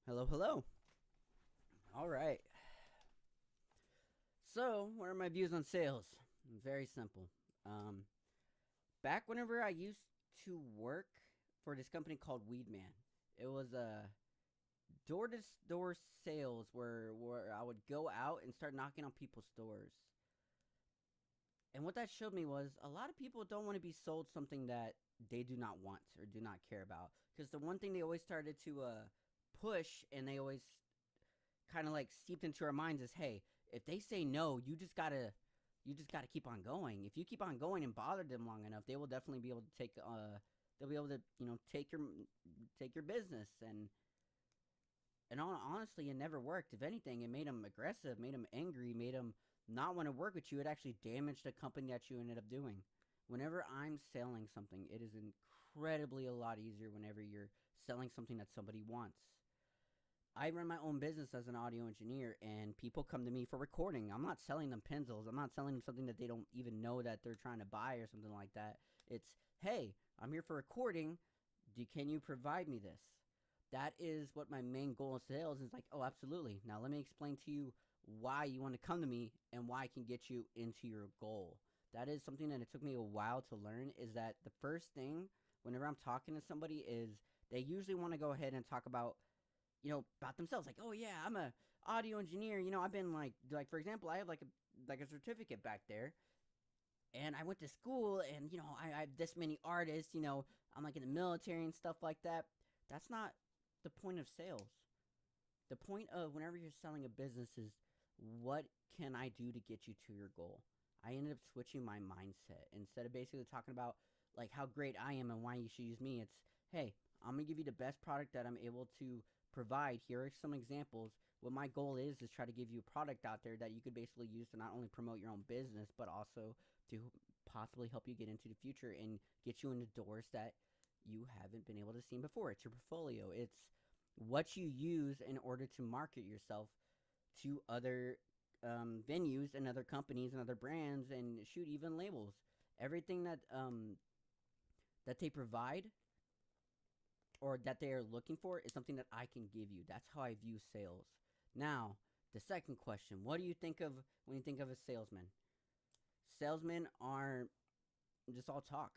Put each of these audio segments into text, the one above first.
Hello, hello. All right. So, what are my views on sales? Very simple. Um, Back whenever I used to work for this company called Weedman, it was a door to door sales where I would go out and start knocking on people's doors. And what that showed me was a lot of people don't want to be sold something that they do not want or do not care about. Because the one thing they always started to push and they always kind of like seeped into our minds is, hey, if they say no, you just gotta keep on going. If you keep on going and bother them long enough, they will definitely be able to take they'll be able to take your business. And honestly, it never worked. If anything, it made them aggressive, made them angry, made them not want to work with you. It actually damaged the company that you ended up doing. Whenever I'm selling something, it is incredibly a lot easier whenever you're selling something that somebody wants. I run my own business as an audio engineer, and people come to me for recording. I'm not selling them pencils. I'm not selling them something that they don't even know that they're trying to buy or something like that. It's, hey, I'm here for recording. Can you provide me this? That is what my main goal in sales is. Like, oh, absolutely. Now let me explain to you why you want to come to me and why I can get you into your goal. That is something that it took me a while to learn. Is that the first thing whenever I'm talking to somebody is they usually want to go ahead and talk about themselves, like, oh yeah, I'm a audio engineer, I've been like for example, I have like a certificate back there, and I went to school, and I have this many artists, I'm like in the military and stuff like that. That's not the point of sales. The point of whenever you're selling a business is, what can I do to get you to your goal? I ended up switching my mindset. Instead of basically talking about like how great I am and why you should use me, it's, hey, I'm gonna give you the best product that I'm able to provide. Here are some examples. What my goal is try to give you a product out there that you could basically use to not only promote your own business, but also to possibly help you get into the future and get you into doors that you haven't been able to see before. It's your portfolio. It's what you use in order to market yourself to other venues and other companies and other brands, and shoot, even labels. Everything that they provide or that they are looking for is something that I can give you. That's how I view sales. Now, the second question: what do you think of when you think of a salesman? Salesmen are just all talk.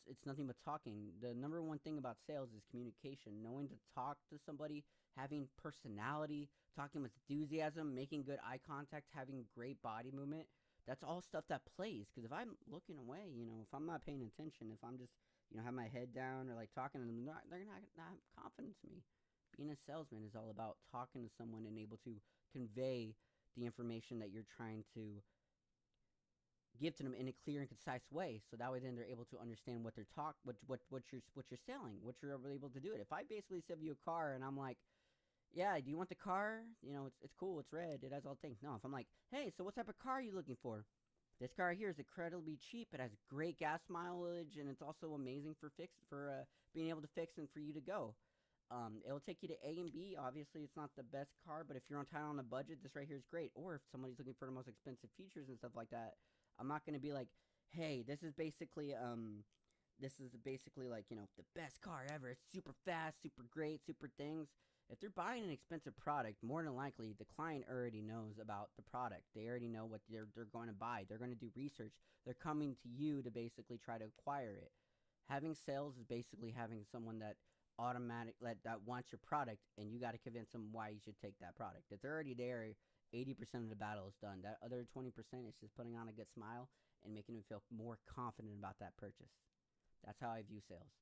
It's nothing but talking. The number one thing about sales is communication, knowing to talk to somebody, having personality, talking with enthusiasm, making good eye contact, having great body movement. That's all stuff that plays. Because if I'm looking away, if I'm not paying attention, if I'm just have my head down or like talking to them, they're not have confidence in me. Being a salesman is all about talking to someone and able to convey the information that you're trying to give to them in a clear and concise way, so that way then they're able to understand what they're what you're selling, what you're able to do it. If I basically sell you a car and I'm like, yeah, do you want the car? It's cool, it's red, it has all things. No, if I'm like, hey, so what type of car are you looking for? This car here is incredibly cheap. It has great gas mileage, and it's also amazing for being able to fix and for you to go. It'll take you to A and B. Obviously, it's not the best car, but if you're on time on a budget, this right here is great. Or if somebody's looking for the most expensive features and stuff like that, I'm not gonna be like, hey, this is basically like the best car ever. It's super fast, super great, super things. If they're buying an expensive product, more than likely the client already knows about the product. They already know what they're going to buy. They're going to do research. They're coming to you to basically try to acquire it. Having sales is basically having someone that wants your product, and you got to convince them why you should take that product. If they're already there, 80% of the battle is done. That other 20% is just putting on a good smile and making them feel more confident about that purchase. That's how I view sales.